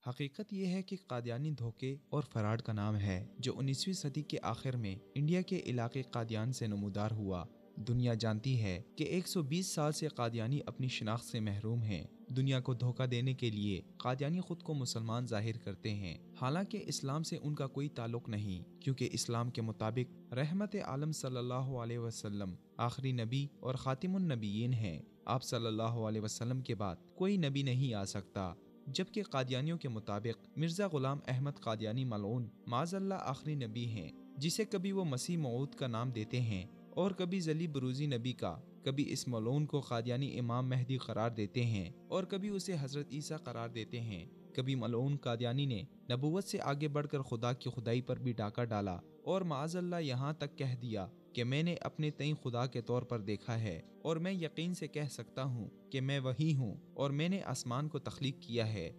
حقیقت یہ ہے کہ قادیانی دھوکے اور فراڈ کا نام ہے جو 19ویں صدی کے آخر میں انڈیا کے علاقے قادیان سے نمودار ہوا۔ دنیا جانتی ہے کہ 120 سال سے قادیانی اپنی شناخت سے محروم ہیں۔ دنیا کو دھوکہ دینے کے لیے قادیانی خود کو مسلمان ظاہر کرتے ہیں، حالانکہ اسلام سے ان کا کوئی تعلق نہیں، کیونکہ اسلام کے مطابق رحمت عالم صلی اللہ علیہ وسلم آخری نبی اور خاتم النبیین ہیں۔ آپ صلی اللہ علیہ وسلم کے بعد کوئی نبی نہیں آ سکتا، جبکہ قادیانیوں کے مطابق مرزا غلام احمد قادیانی ملعون معاذ اللہ آخری نبی ہیں، جسے کبھی وہ مسیح موعود کا نام دیتے ہیں اور کبھی ذلی بروزی نبی کا، کبھی اس ملعون کو قادیانی امام مہدی قرار دیتے ہیں اور کبھی اسے حضرت عیسیٰ قرار دیتے ہیں۔ کبھی ملعون قادیانی نے نبوت سے آگے بڑھ کر خدا کی خدائی پر بھی ڈاکہ ڈالا اور معاذ اللہ یہاں تک کہہ دیا کہ میں نے اپنے تئیں خدا کے طور پر دیکھا ہے اور میں یقین سے کہہ سکتا ہوں کہ میں وہی ہوں اور میں نے آسمان کو تخلیق کیا ہے۔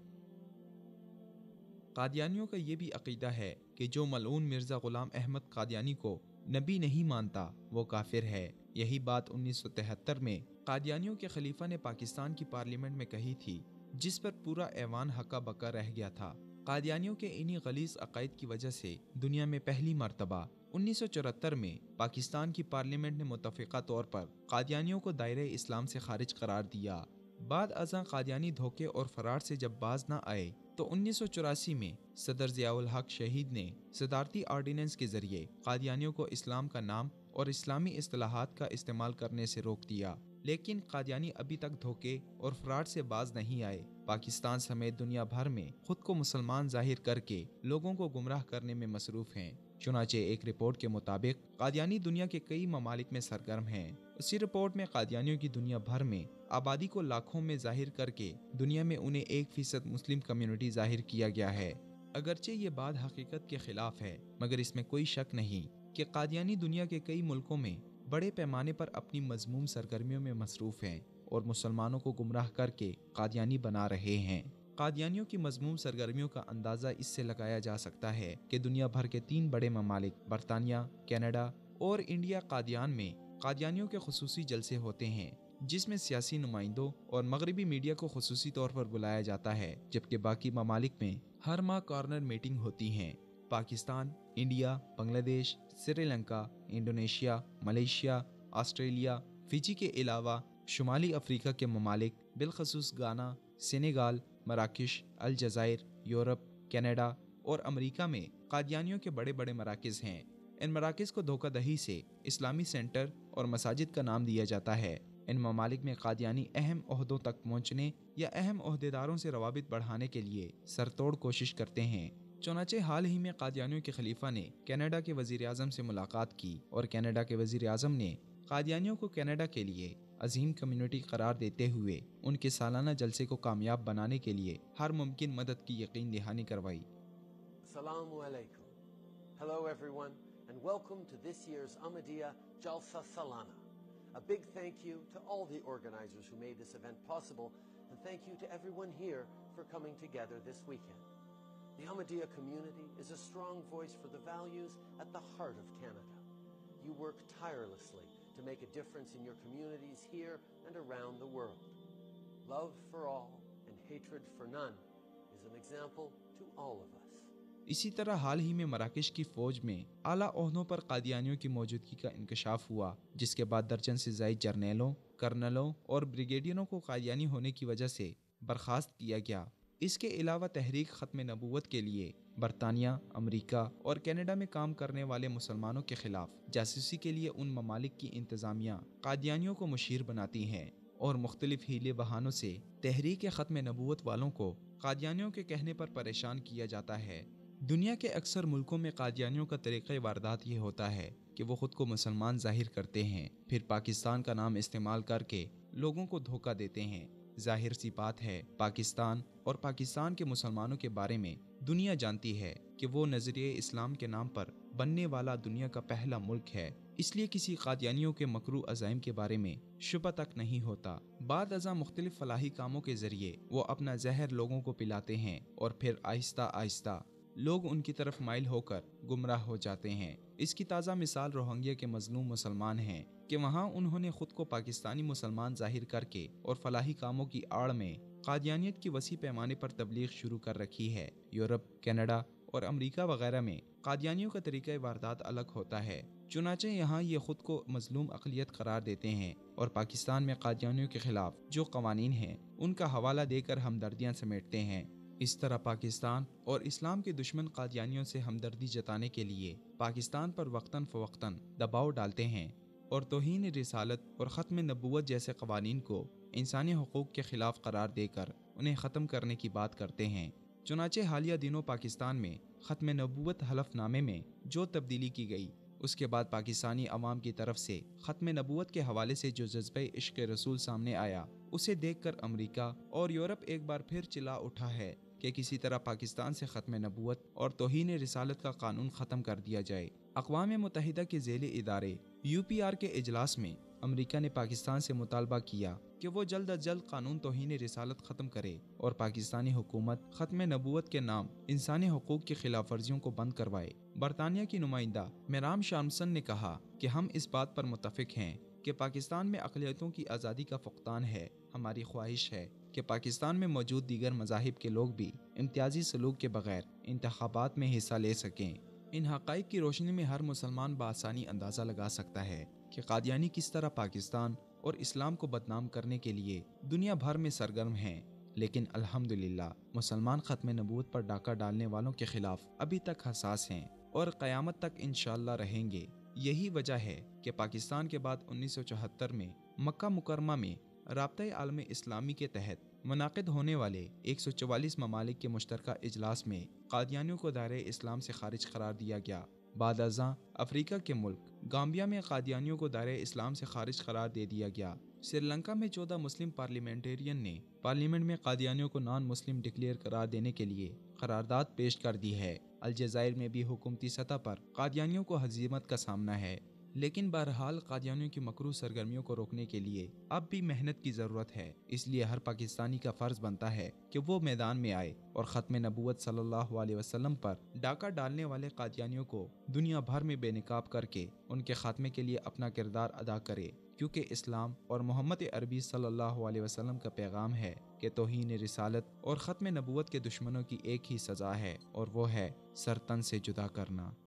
قادیانیوں کا یہ بھی عقیدہ ہے کہ جو ملعون مرزا غلام احمد قادیانی کو نبی نہیں مانتا وہ کافر ہے۔ یہی بات 1973 میں قادیانیوں کے خلیفہ نے پاکستان کی پارلیمنٹ میں کہی تھی، جس پر پورا ایوان ہکا بکا رہ گیا تھا۔ قادیانیوں کے انہی غلیظ عقائد کی وجہ سے دنیا میں پہلی مرتبہ 1974 میں پاکستان کی پارلیمنٹ نے متفقہ طور پر قادیانیوں کو دائرہ اسلام سے خارج قرار دیا۔ بعد ازاں قادیانی دھوکے اور فرار سے جب باز نہ آئے تو 1984 میں صدر ضیاء الحق شہید نے صدارتی آرڈیننس کے ذریعے قادیانیوں کو اسلام کا نام اور اسلامی اصطلاحات کا استعمال کرنے سے روک دیا، لیکن قادیانی ابھی تک دھوکے اور فراڈ سے باز نہیں آئے۔ پاکستان سمیت دنیا بھر میں خود کو مسلمان ظاہر کر کے لوگوں کو گمراہ کرنے میں مصروف ہیں۔ چنانچہ ایک رپورٹ کے مطابق قادیانی دنیا کے کئی ممالک میں سرگرم ہیں۔ اسی رپورٹ میں قادیانیوں کی دنیا بھر میں آبادی کو لاکھوں میں ظاہر کر کے دنیا میں انہیں 1% مسلم کمیونٹی ظاہر کیا گیا ہے۔ اگرچہ یہ بات حقیقت کے خلاف ہے، مگر اس میں کوئی شک نہیں کہ قادیانی دنیا کے کئی ملکوں میں بڑے پیمانے پر اپنی مذموم سرگرمیوں میں مصروف ہیں اور مسلمانوں کو گمراہ کر کے قادیانی بنا رہے ہیں۔ قادیانیوں کی مذموم سرگرمیوں کا اندازہ اس سے لگایا جا سکتا ہے کہ دنیا بھر کے 3 بڑے ممالک برطانیہ، کینیڈا اور انڈیا قادیان میں قادیانیوں کے خصوصی جلسے ہوتے ہیں، جس میں سیاسی نمائندوں اور مغربی میڈیا کو خصوصی طور پر بلایا جاتا ہے، جبکہ باقی ممالک میں ہر ماہ کارنر میٹنگ ہوتی ہیں۔ Pakistan, India, Bangladesh, Sri Lanka, Indonesia, Malaysia, Australia, Fiji کے علاوہ شمالی افریقہ کے ممالک بالخصوص گانا، سینیگال، مراکش، الجزائر، یورپ، کینیڈا اور امریکہ میں قادیانیوں کے بڑے بڑے مراکز ہیں۔ ان مراکز کو دھوکہ دہی سے اسلامی سینٹر اور مساجد کا نام دیا جاتا ہے۔ ان ممالک میں قادیانی اہم عہدوں تک پہنچنے یا اہم عہدیداروں سے روابط بڑھانے کے لیے سرتوڑ کوشش کرتے ہیں۔ چنانچہ حال ہی میں قادیانیوں کے خلیفہ نے کینیڈا کے وزیر اعظم سے ملاقات کی اور کینیڈا کے وزیر اعظم نے قادیانیوں کو کینیڈا کے لیے عظیم کمیونٹی قرار دیتے ہوئے ان کے سالانہ جلسے کو کامیاب بنانے کے لیے ہر ممکن مدد کی یقین دہانی کروائی۔ السلام علیکم. Hello everyone and welcome to this year's Ahmadiyya Jalsa Salana. A big thank you to all the organizers who made this event possible, and thank you to everyone here for coming together this weekend. The Ahmadiyya community is a strong voice for the values at the heart of Canada. You work tirelessly to make a difference in your communities here and around the world. Love for all and hatred for none is an example to all of us. اسی طرح حال ہی میں مراکش کی فوج میں اعلیٰ عہدوں پر قادیانیوں کی موجودگی کا انکشاف ہوا، جس کے بعد درجن سے زائد جرنیلوں، کرنلوں اور بریگیڈیئروں کو قادیانی ہونے کی وجہ سے برخاست کیا گیا۔ اس کے علاوہ تحریک ختم نبوت کے لیے برطانیہ، امریکہ اور کینیڈا میں کام کرنے والے مسلمانوں کے خلاف جاسوسی کے لیے ان ممالک کی انتظامیہ قادیانیوں کو مشیر بناتی ہیں اور مختلف ہیلے بہانوں سے تحریک ختم نبوت والوں کو قادیانیوں کے کہنے پر پریشان کیا جاتا ہے۔ دنیا کے اکثر ملکوں میں قادیانیوں کا طریقہ واردات یہ ہوتا ہے کہ وہ خود کو مسلمان ظاہر کرتے ہیں، پھر پاکستان کا نام استعمال کر کے لوگوں کو دھوکہ دیتے ہیں۔ ظاہر سی بات ہے، پاکستان اور پاکستان کے مسلمانوں کے بارے میں دنیا جانتی ہے کہ وہ نظریہ اسلام کے نام پر بننے والا دنیا کا پہلا ملک ہے، اس لیے کسی قادیانیوں کے مکروہ عزائم کے بارے میں شبہ تک نہیں ہوتا۔ بعد ازاں مختلف فلاحی کاموں کے ذریعے وہ اپنا زہر لوگوں کو پلاتے ہیں اور پھر آہستہ آہستہ لوگ ان کی طرف مائل ہو کر گمراہ ہو جاتے ہیں۔ اس کی تازہ مثال روہنگیا کے مظلوم مسلمان ہیں کہ وہاں انہوں نے خود کو پاکستانی مسلمان ظاہر کر کے اور فلاحی کاموں کی آڑ میں قادیانیت کی وسیع پیمانے پر تبلیغ شروع کر رکھی ہے۔ یورپ، کینیڈا اور امریکہ وغیرہ میں قادیانیوں کا طریقہ واردات الگ ہوتا ہے، چنانچہ یہاں یہ خود کو مظلوم اقلیت قرار دیتے ہیں اور پاکستان میں قادیانیوں کے خلاف جو قوانین ہیں ان کا حوالہ دے کر ہمدردیاں سمیٹتے ہیں۔ اس طرح پاکستان اور اسلام کے دشمن قادیانیوں سے ہمدردی جتانے کے لیے پاکستان پر وقتاً فوقتاً دباؤ ڈالتے ہیں اور توہین رسالت اور ختم نبوت جیسے قوانین کو انسانی حقوق کے خلاف قرار دے کر انہیں ختم کرنے کی بات کرتے ہیں۔ چنانچہ حالیہ دنوں پاکستان میں ختم نبوت حلف نامے میں جو تبدیلی کی گئی، اس کے بعد پاکستانی عوام کی طرف سے ختم نبوت کے حوالے سے جو جذبہ عشق رسول سامنے آیا، اسے دیکھ کر امریکہ اور یورپ ایک بار پھر چلا اٹھا ہے کہ کسی طرح پاکستان سے ختم نبوت اور توہین رسالت کا قانون ختم کر دیا جائے۔ اقوام متحدہ کے ذیلی ادارے UPR کے اجلاس میں امریکہ نے پاکستان سے مطالبہ کیا کہ وہ جلد از جلد قانون توہین رسالت ختم کرے اور پاکستانی حکومت ختم نبوت کے نام انسانی حقوق کی خلاف ورزیوں کو بند کروائے۔ برطانیہ کی نمائندہ میرام شامسن نے کہا کہ ہم اس بات پر متفق ہیں کہ پاکستان میں اقلیتوں کی آزادی کا فقدان ہے۔ ہماری خواہش ہے کہ پاکستان میں موجود دیگر مذاہب کے لوگ بھی امتیازی سلوک کے بغیر انتخابات میں حصہ لے سکیں۔ ان حقائق کی روشنی میں ہر مسلمان بآسانی اندازہ لگا سکتا ہے کہ قادیانی کس طرح پاکستان اور اسلام کو بدنام کرنے کے لیے دنیا بھر میں سرگرم ہیں، لیکن الحمدللہ مسلمان ختم نبوت پر ڈاکہ ڈالنے والوں کے خلاف ابھی تک حساس ہیں اور قیامت تک انشاءاللہ رہیں گے۔ یہی وجہ ہے کہ پاکستان کے بعد 1974 میں مکہ مکرمہ میں رابطۂ عالم اسلامی کے تحت منعقد ہونے والے 144 ممالک کے مشترکہ اجلاس میں قادیانیوں کو دائرۂ اسلام سے خارج قرار دیا گیا۔ بعد ازاں افریقہ کے ملک گامبیا میں قادیانیوں کو دائرۂ اسلام سے خارج قرار دے دیا گیا۔ سری لنکا میں 14 مسلم پارلیمنٹرین نے پارلیمنٹ میں قادیانیوں کو نان مسلم ڈکلیئر قرار دینے کے لیے قرارداد پیش کر دی ہے۔ الجزائر میں بھی حکومتی سطح پر قادیانیوں کو ہزیمت کا سامنا ہے، لیکن بہرحال قادیانیوں کی مکروہ سرگرمیوں کو روکنے کے لیے اب بھی محنت کی ضرورت ہے۔ اس لیے ہر پاکستانی کا فرض بنتا ہے کہ وہ میدان میں آئے اور ختم نبوت صلی اللہ علیہ وسلم پر ڈاکہ ڈالنے والے قادیانیوں کو دنیا بھر میں بے نقاب کر کے ان کے خاتمے کے لیے اپنا کردار ادا کرے، کیونکہ اسلام اور محمد عربی صلی اللہ علیہ وسلم کا پیغام ہے کہ توہین رسالت اور ختم نبوت کے دشمنوں کی ایک ہی سزا ہے، اور وہ ہے سر تن سے جدا کرنا۔